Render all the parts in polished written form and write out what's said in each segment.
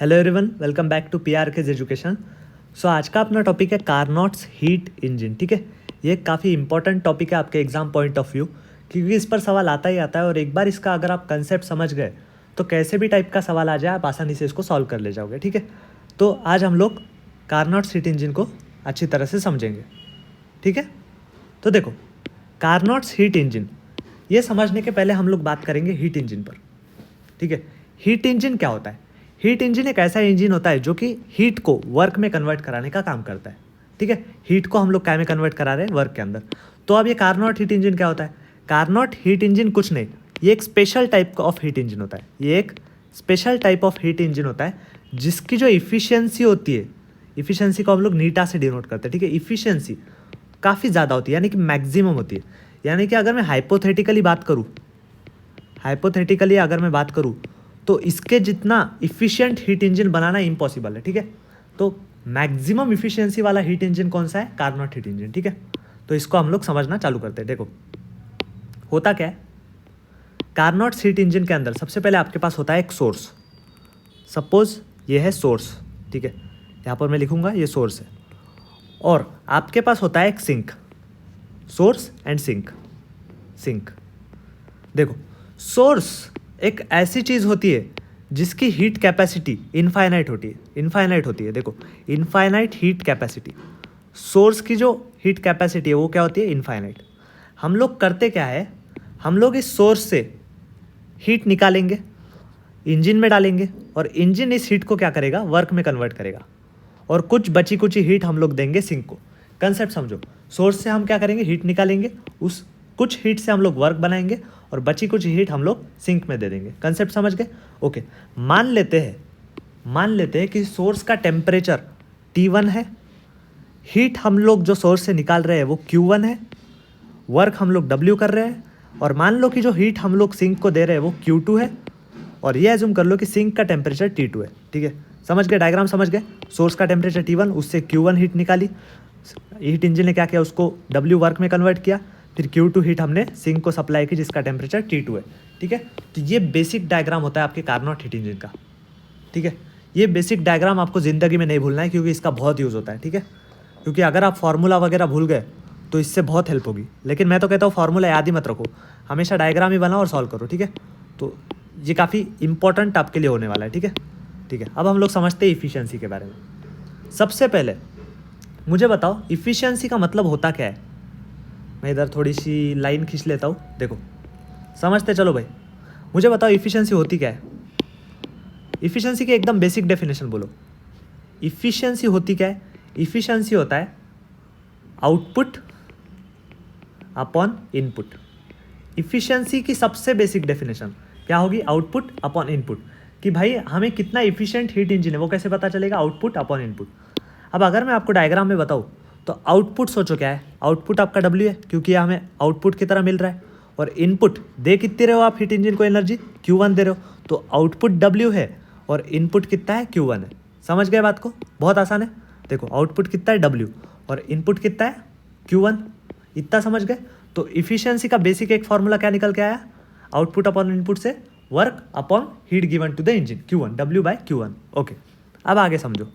Hello everyone, welcome back to PRK's education. So आज का अपना टॉपिक है कारनोट्स हीट इंजन। ठीक है, ये काफ़ी इंपॉर्टेंट टॉपिक है आपके एग्जाम पॉइंट ऑफ व्यू, क्योंकि इस पर सवाल आता ही आता है और एक बार इसका अगर आप कंसेप्ट समझ गए तो कैसे भी टाइप का सवाल आ जाए आप आसानी से इसको सॉल्व कर ले जाओगे। ठीक है, तो आज हम लोग कारनोट्स हीट इंजन को अच्छी तरह से समझेंगे। ठीक है, तो देखो कारनोट्स हीट इंजन ये समझने के पहले हम लोग बात करेंगे हीट इंजन पर। ठीक है, हीट इंजन क्या होता है? हीट इंजन एक ऐसा इंजन होता है जो कि हीट को वर्क में कन्वर्ट कराने का काम करता है। ठीक है, हीट को हम लोग क्या में कन्वर्ट करा रहे हैं? वर्क के अंदर। तो अब ये कारनोट हीट इंजन क्या होता है? कारनोट हीट इंजन कुछ नहीं, ये एक special type of heat engine होता है। ये एक special type of heat engine होता है जिसकी जो इफिशियंसी होती है, इफिशियंसी को हम लोग नीटा से डिनोट करते हैं। ठीक है, इफिशियंसी काफ़ी ज़्यादा होती है, यानी कि मैक्सिमम होती है। यानी कि अगर मैं हाइपोथेटिकली अगर मैं बात करूँ तो इसके जितना इफ़िशियंट हीट इंजन बनाना इम्पॉसिबल है। ठीक है, तो मैक्सिमम इफिशियंसी वाला हीट इंजन कौन सा है? Carnot heat engine. ठीक है, तो इसको हम लोग समझना चालू करते हैं। देखो होता क्या है, कारनोट हीट इंजन के अंदर सबसे पहले आपके पास होता है एक सोर्स। सपोज ये है सोर्स। ठीक है, यहाँ पर मैं लिखूंगा ये सोर्स है, और आपके पास होता है एक सिंक। Source and sink. देखो सोर्स एक ऐसी चीज़ होती है जिसकी हीट कैपेसिटी इनफाइनाइट होती है। देखो इनफाइनाइट हीट कैपेसिटी, सोर्स की जो हीट कैपेसिटी है वो क्या होती है? इनफाइनाइट। हम लोग करते क्या है, हम लोग इस सोर्स से हीट निकालेंगे, इंजन में डालेंगे, और इंजन इस हीट को क्या करेगा? वर्क में कन्वर्ट करेगा, और कुछ बची कुची हीट हम लोग देंगे सिंक को। कंसेप्ट समझो, सोर्स से हम क्या करेंगे? हीट निकालेंगे, उस कुछ हीट से हम लोग वर्क बनाएंगे और बची कुछ हीट हम लोग सिंक में दे देंगे। कंसेप्ट समझ गए? ओके, मान लेते हैं कि सोर्स का टेम्परेचर T1 है, हीट हम लोग जो सोर्स से निकाल रहे हैं वो Q1 है, वर्क हम लोग W कर रहे हैं, और मान लो कि जो हीट हम लोग सिंक को दे रहे हैं वो Q2 है, और ये एज्यूम कर लो कि सिंक का टेम्परेचर T2 है। ठीक है, समझ गए? डायग्राम समझ गए? सोर्स का टेम्परेचर T1, उससे Q1 हीट निकाली, हीट इंजन ने क्या किया? उसको W वर्क में कन्वर्ट किया, फिर Q2 हीट हमने सिंक को सप्लाई की जिसका टेम्परेचर T2 है। ठीक है, तो ये बेसिक डायग्राम होता है आपके कारनोट हीट इंजन का। ठीक है, ये बेसिक डायग्राम आपको ज़िंदगी में नहीं भूलना है, क्योंकि इसका बहुत यूज़ होता है। ठीक है, क्योंकि अगर आप फार्मूला वगैरह भूल गए तो इससे बहुत हेल्प होगी, लेकिन मैं तो कहता हूँ फार्मूला याद ही मत रखो, हमेशा डायग्राम ही बनाओ और सॉल्व करो। ठीक है, तो ये काफ़ी इंपॉर्टेंट आपके लिए होने वाला है। ठीक है, अब हम लोग समझते हैं इफ़िशियंसी के बारे में। सबसे पहले मुझे बताओ इफ़िशियंसी का मतलब होता क्या है? मैं इधर थोड़ी सी लाइन खींच लेता हूँ। देखो समझते चलो भाई, मुझे बताओ इफ़िशियंसी होती क्या है? इफ़िशियंसी की एकदम बेसिक डेफिनेशन बोलो। इफ़िशियंसी होती क्या है? इफ़िशियंसी होता है आउटपुट अपॉन इनपुट। इफ़िशियंसी की सबसे बेसिक डेफिनेशन क्या होगी? Output upon input. कि भाई हमें कितना इफ़िशियंट हीट इंजन है वो कैसे पता चलेगा? Output upon input. अब अगर मैं आपको डायग्राम में बताऊँ तो आउटपुट सोचो क्या है? आउटपुट आपका W है, क्योंकि हमें आउटपुट की तरह मिल रहा है, और इनपुट दे कितने रहे हो आप हीट इंजन को? एनर्जी Q1 दे रहे हो, तो आउटपुट W है और इनपुट कितना है? Q1 है। समझ गए बात को? बहुत आसान है। देखो आउटपुट कितना है? W, और इनपुट कितना है? Q1। इतना समझ गए? तो इफिशियंसी का बेसिक एक फॉर्मूला क्या निकल के आया? आउटपुट अपॉन इनपुट से work upon heat given to the engine, Q1, W/Q1। Okay, अब आगे समझो।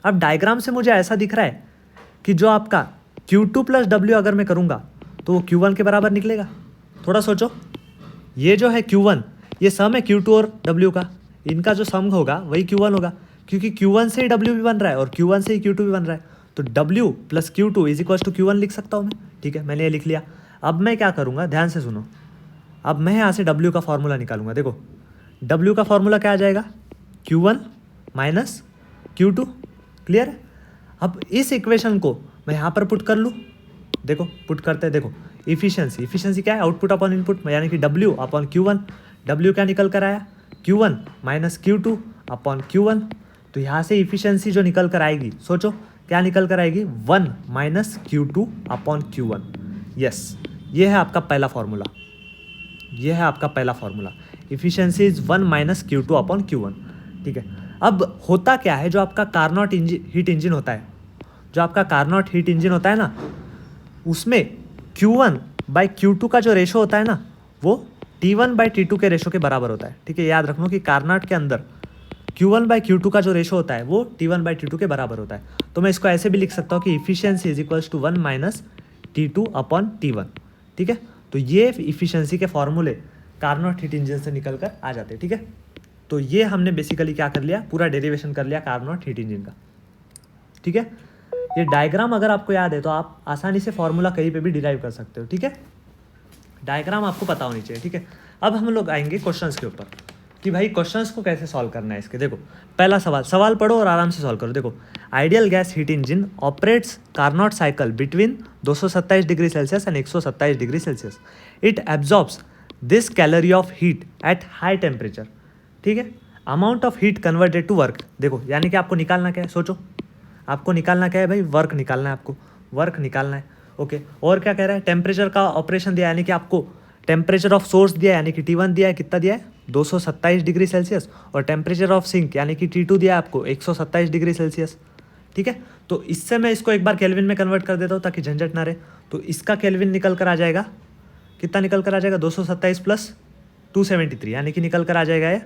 अब डायग्राम से मुझे ऐसा दिख रहा है कि जो आपका Q2 + W अगर मैं करूँगा तो वो Q1 के बराबर निकलेगा। थोड़ा सोचो, ये जो है Q1, ये सम है Q2 और W का, इनका जो सम होगा वही Q1 होगा, क्योंकि Q1 से ही W भी बन रहा है और Q1 से ही Q2 भी बन रहा है, तो W + Q2 = Q1 लिख सकता हूँ मैं। ठीक है, मैंने ये लिख लिया। अब मैं क्या करूँगा, ध्यान से सुनो। अब मैं यहाँ से W का फॉर्मूला निकालूंगा। देखो W का फॉर्मूला क्या आ जाएगा? Q1 - Q2। क्लियर है? अब इस इक्वेशन को मैं यहाँ पर पुट कर लूँ। देखो पुट करते हैं। देखो इफिशियंसी क्या है? आउटपुट अपॉन इनपुट, यानी कि W अपॉन Q1। W क्या निकल कर आया? Q1 - Q2 upon Q1। तो यहाँ से इफिशियंसी जो निकल कर आएगी, सोचो क्या निकल कर आएगी? 1 - Q2 अपॉन Q1। यस, ये है आपका पहला formula. Efficiency is 1 - Q2 upon Q1। ठीक है, अब होता क्या है, जो आपका कारनोट हीट इंजन होता है ना, उसमें Q1/Q2 का जो रेशो होता है ना, वो T1/T2 के रेशो के बराबर होता है। ठीक है, याद रखना कि कारनोट के अंदर Q1/Q2 का जो रेशो होता है वो T1/T2 के बराबर होता है। तो मैं इसको ऐसे भी लिख सकता हूँ कि efficiency is equals to 1 minus T2/T1। ठीक है, तो ये इफिशियंसी के फॉर्मूले कार्नोट हीट इंजन से निकल कर आ जाते हैं। ठीक है, तो ये हमने बेसिकली क्या कर लिया, पूरा डेरिवेशन कर लिया कार्नोट हीट इंजन का। ठीक है, ये डायग्राम अगर आपको याद है तो आप आसानी से फॉर्मूला कहीं पे भी डिराइव कर सकते हो। ठीक है, डायग्राम आपको पता होनी चाहिए। ठीक है, अब हम लोग आएंगे क्वेश्चंस के ऊपर कि भाई क्वेश्चंस को कैसे सॉल्व करना है इसके। देखो पहला सवाल पढ़ो और आराम से सॉल्व करो। देखो, ideal gas heat engine operates Carnot cycle between 227 degree Celsius and 127 degree Celsius. It absorbs this calorie of heat at high temperature. ठीक है, amount of heat converted to work. देखो यानी कि आपको निकालना क्या है, सोचो आपको निकालना क्या है भाई, वर्क निकालना है, आपको वर्क निकालना है। ओके, और क्या कह रहा है, टेम्परेचर का ऑपरेशन दिया यानी कि आपको टेम्परेचर ऑफ सोर्स दिया यानी कि T1 दिया है, कितना दिया है 227 डिग्री सेल्सियस, और टेम्परेचर ऑफ सिंक यानी कि T2 दिया है आपको 127 डिग्री सेल्सियस। ठीक है, तो इससे मैं इसको एक बार केल्विन में कन्वर्ट कर देता हूँ ताकि झंझट ना रहे। तो इसका केल्विन निकल कर आ जाएगा, कितना निकल कर आ जाएगा, 227 प्लस 273 यानी कि निकल कर आ जाएगा ये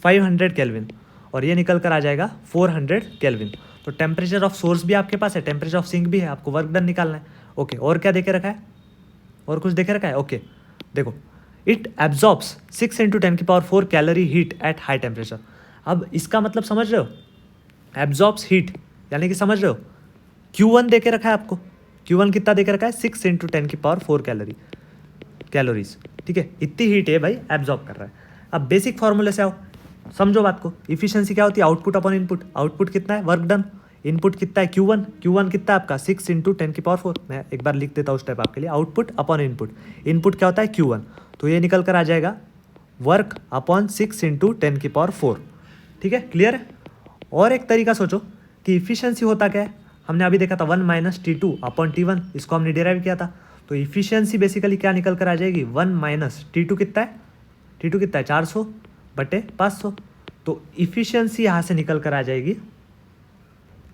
500 केल्विन, और ये निकल कर आ जाएगा 400 केल्विन। तो टेम्परेचर ऑफ सोर्स भी आपके पास है, टेम्परेचर ऑफ सिंक भी है, आपको वर्क डन निकालना है। ओके, और क्या देखे रखा है, और कुछ देखे रखा है। ओके देखो, it absorbs 6 × 10⁴ calorie heat at high temperature. अब इसका मतलब समझ रहे हो, एब्जॉर्ब्स हीट यानी कि समझ रहे हो, Q1 देके रखा है आपको, Q1 कितना देके रखा है 6 × 10⁴ कैलोरीज। ठीक है, इतनी हीट है भाई एब्जॉर्ब कर रहा है। अब बेसिक फॉर्मूले से आओ, समझो बात को। इफिशियंसी क्या होती है, आउटपुट अपॉन इनपुट। आउटपुट कितना है, वर्क डन। इनपुट कितना है Q1 कितना है आपका 6 × 10⁴। मैं एक बार लिख देता हूँ उस टाइप आपके लिए, आउटपुट अपॉन इनपुट। इनपुट क्या होता है Q1, तो ये निकल कर आ जाएगा वर्क अपॉन 6 × 10⁴। ठीक है, क्लियर है। और एक तरीका सोचो कि इफिशियंसी होता क्या है, हमने अभी देखा था 1 माइनस T2/T1, इसको हमने डिराइव किया था। तो इफिशियंसी बेसिकली क्या निकल कर आ जाएगी, 1 माइनस T2 कितना है, T2 कितना है 400/500। तो इफिशियंसी यहाँ से निकल कर आ जाएगी,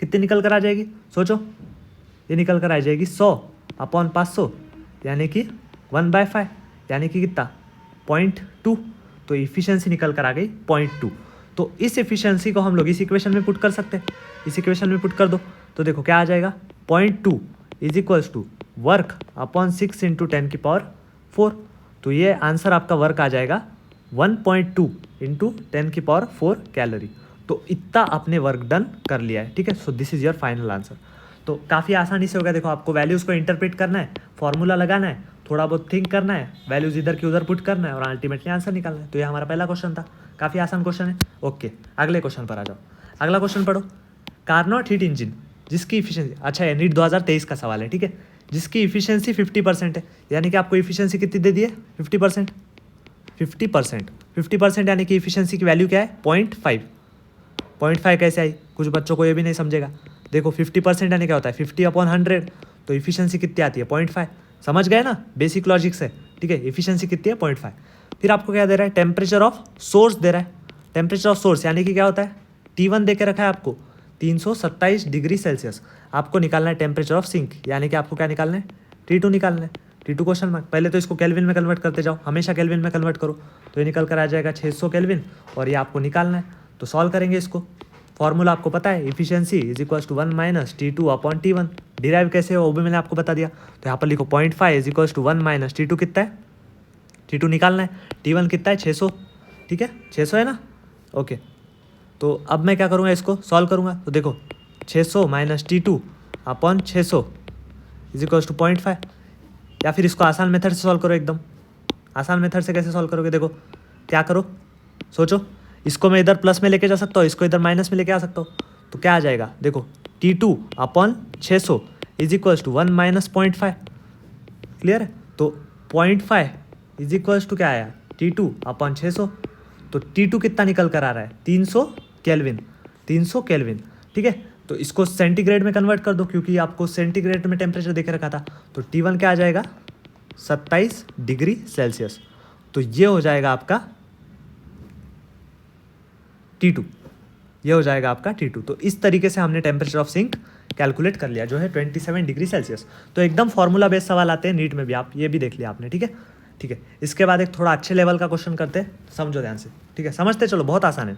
कितनी निकल कर आ जाएगी सोचो, ये निकल कर आ जाएगी 100/500 यानी कि 1/5 यानी कि कितना 0.2। तो इफिशियंसी निकल कर आ गई 0.2। तो इस इफिशियंसी को हम लोग इस इक्वेशन में पुट कर सकते हैं, इस इक्वेशन में पुट कर दो तो देखो क्या आ जाएगा, 0.2 is equals to work upon 6 × 10⁴। तो ये आंसर आपका वर्क आ जाएगा 1.2 × 10⁴ कैलोरी। तो इतना आपने वर्क डन कर लिया है। ठीक है, so this is your final answer. तो काफ़ी आसानी से हो गया। देखो आपको वैल्यूज़ को इंटरप्रेट करना है, फॉर्मूला लगाना है, थोड़ा बहुत थिंक करना है, वैल्यूज़ इधर की उधर पुट करना है और अल्टीमेटली आंसर निकालना है। तो ये हमारा पहला क्वेश्चन था, काफ़ी आसान क्वेश्चन है। ओके, अगले क्वेश्चन पर आ जाओ। अगला क्वेश्चन पढ़ो, कार्नोट हीट इंजन जिसकी इफिशियंसी, अच्छा ये नीट 2023 का सवाल है। ठीक है, जिसकी इफिशियंसी 50% है, यानी कि आपको इफिशियंसी कितनी दे दी है 50%। 50% यानी कि इफिशियंसी की वैल्यू क्या है 0.5। 0.5 कैसे आई, कुछ बच्चों को ये भी नहीं समझेगा। देखो 50% यानी क्या होता है 50/100, तो इफिशियंसी कितनी आती है 0.5। समझ गए ना बेसिक लॉजिक से। ठीक है, इफिशियंसी कितनी है 0.5। फिर आपको क्या दे रहा है, टेम्परेचर ऑफ सोर्स दे रहा है। टेम्परेचर ऑफ सोर्स यानी कि क्या होता है, T1 दे के रखा है आपको 327 डिग्री सेल्सियस। आपको निकालना है टेम्परेचर ऑफ सिंक यानी कि आपको क्या निकालना है, T2 निकालना है। T2 क्वेश्चन मार्क, पहले तो इसको केल्विन में कन्वर्ट करते जाओ, हमेशा केल्विन में कन्वर्ट करो, तो ये निकल कर आ जाएगा 600 केल्विन, और ये आपको निकालना है। तो सॉल्व करेंगे इसको, फॉर्मूला आपको पता है, efficiency is equals to 1 minus T2/T1। Derive कैसे हो वो भी मैंने आपको बता दिया। तो यहाँ पर लिखो 0.5 is equals to 1 minus T2 कितना है, T2 निकालना है, T1 कितना है 600। ठीक है, 600 है ना। ओके, तो अब मैं क्या करूँगा, इसको सॉल्व करूँगा। तो देखो 600 minus T2/600 is equals to 0.5, या फिर इसको आसान मेथड से सॉल्व करो। एकदम आसान मेथड से कैसे सॉल्व करोगे, देखो क्या करो, सोचो। इसको मैं इधर प्लस में लेके जा सकता हूँ, इसको इधर माइनस में लेके आ सकता हूँ। तो क्या आ जाएगा, देखो T2/600 is equals to 1 minus 0.5। Clear है, तो 0.5 इज इक्वल्स टू क्या आया T2/600। तो T2 कितना निकल कर आ रहा है 300 केल्विन। 300 केल्विन। ठीक है, तो इसको सेंटीग्रेड में कन्वर्ट कर दो क्योंकि आपको सेंटीग्रेड में टेम्परेचर देखे रखा था। तो T1 क्या आ जाएगा 27 डिग्री सेल्सियस। तो ये हो जाएगा आपका T2, ये हो जाएगा आपका T2। तो इस तरीके से हमने टेम्परेचर ऑफ सिंक कैलकुलेट कर लिया जो है 27 डिग्री सेल्सियस। तो एकदम फॉर्मूला बेस्ड सवाल आते हैं नीट में भी, आप ये भी देख लिया आपने। ठीक है, ठीक है, इसके बाद एक थोड़ा अच्छे लेवल का क्वेश्चन करते हैं, समझो ध्यान से। ठीक है, समझते चलो, बहुत आसान है।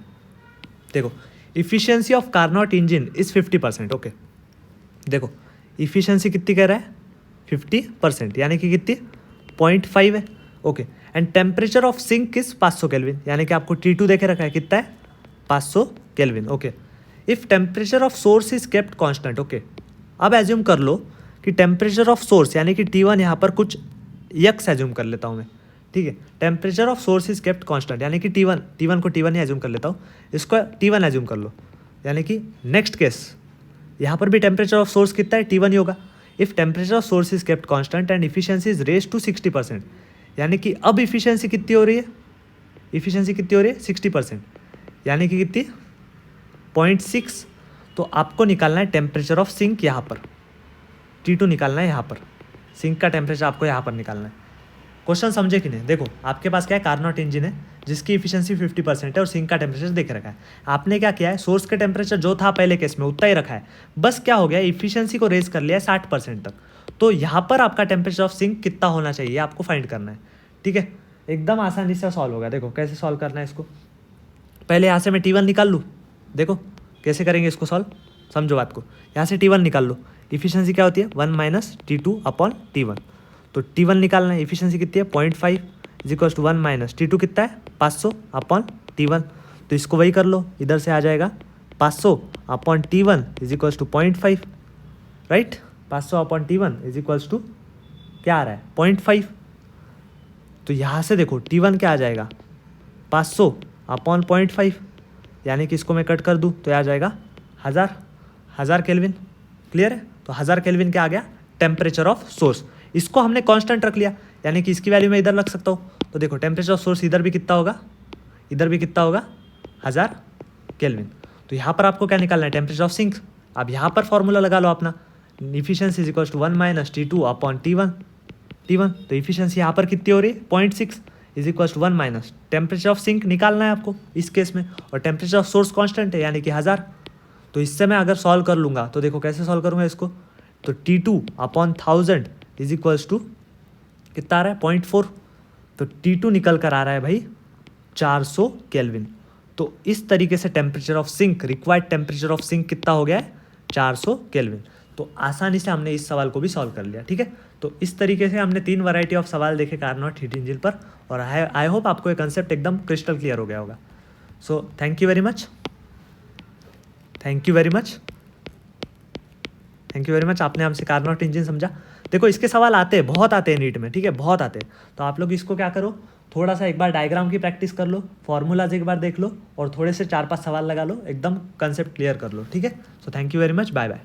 देखो efficiency of Carnot engine is 50%। Okay देखो इफिशियंसी कितनी कह रहा है 50%, यानी कि कितनी 0.5 है। Okay and temperature of sink is 500 kelvin, यानी कि आपको T2 देखे रखा है कितना है 500 kelvin. Okay if temperature of source is kept constant. Okay अब एज्यूम कर लो कि टेम्परेचर ऑफ सोर्स यानी कि T1 यहाँ पर कुछ यक्स एज्यूम कर लेता हूँ मैं, ठीक है। Temperature of source is kept constant, यानी कि T1 को T1 ही एज्यूम कर लेता हूँ, इसको T1 एज्यूम कर लो। यानी कि नेक्स्ट केस यहाँ पर भी टेम्परेचर ऑफ सोर्स कितना है T1 ही होगा। If temperature of source is kept constant and efficiency is raise to 60%, यानी कि अब इफिशियंसी कितनी हो रही है, इफिशियंसी कितनी हो रही है 60%, यानी कि कितनी 0.6। तो आपको निकालना है टेम्परेचर ऑफ सिंक, यहाँ पर T2 निकालना है, यहाँ पर सिंक का टेम्परेचर आपको यहाँ पर निकालना है। क्वेश्चन समझे कि नहीं? देखो आपके पास क्या है कार्नोट इंजन है जिसकी इफिशियंसी 50% है और सिंक का टेम्परेचर देख रखा है। आपने क्या किया है सोर्स का टेम्परेचर जो था पहले केस में उतना ही रखा है, बस क्या हो गया इफिशियंसी को रेज कर लिया है 60% तक। तो यहाँ पर आपका टेम्परेचर ऑफ सिंक कितना होना चाहिए आपको फाइंड करना है, ठीक है। एकदम आसानी से सॉल्व होगा। देखो कैसे सॉल्व करना है इसको, पहले यहाँ से मैं T1 निकाल लूँ। देखो कैसे करेंगे इसको सॉल्व, समझो बात को। यहाँ से T1 निकाल लो, इफिशियंसी क्या होती है 1 - T2 अपॉन T1। तो T1 निकालना है, इफिशियंसी कितनी है 0.5 इज इक्वल टू 1 - T2 कितना है 500 अपॉन T1। तो इसको वही कर लो, इधर से आ जाएगा 500 upon T1 is equal to 0.5, right. 500 upon T1 is equal to क्या आ रहा है 0.5। तो यहाँ से देखो T1 क्या आ जाएगा 500 अपॉन 0.5, यानी कि इसको मैं कट कर दूँ तो आ जाएगा 1000 केल्विन। क्लियर है? तो 1000 केल्विन क्या आ गया टेम्परेचर ऑफ सोर्स। इसको हमने कांस्टेंट रख लिया, यानी कि इसकी वैल्यू मैं इधर रख सकता हूँ। तो देखो टेम्परेचर ऑफ सोर्स इधर भी कितना होगा, इधर भी कितना होगा 1000 केल्विन। तो यहाँ पर आपको क्या निकालना है टेम्परेचर ऑफ सिंक। अब यहाँ पर फॉर्मूला लगा लो अपना, efficiency is equal to 1 - T2 upon T1। तो इफिशियंसी यहाँ पर कितनी हो रही है 0.6 is equal to 1 - temperature of sink निकालना है आपको इस केस में, और टेम्परेचर ऑफ सोर्स कांस्टेंट है यानी कि 1000। तो इससे मैं अगर सॉल्व कर लूँगा तो देखो कैसे सॉल्व करूँगा इसको, तो T2 upon 1000 is equals to कितना आ रहा है 0.4। तो T2 निकल कर आ रहा है भाई 400 केल्विन। तो इस तरीके से temperature of sink, required temperature of sink कितना हो गया है 400 केल्विन। तो आसानी से हमने इस सवाल को भी सॉल्व कर लिया, ठीक है। तो इस तरीके से हमने 3 वैरायटी ऑफ सवाल देखे कार्नोट हीट इंजन पर, और आई होप आपको ये कंसेप्ट एकदम क्रिस्टल क्लियर हो गया होगा। सो thank you very much, thank you very much, thank you very much. आपने हमसे कार्नोट इंजन समझा। देखो इसके सवाल आते हैं, बहुत आते हैं नीट में, ठीक है, बहुत आते हैं। तो आप लोग इसको क्या करो, थोड़ा सा एक बार डायग्राम की प्रैक्टिस कर लो, फॉर्मूलाज एक बार देख लो, और थोड़े से 4-5 सवाल लगा लो, एकदम कंसेप्ट क्लियर कर लो, ठीक है। So thank you very much, bye bye.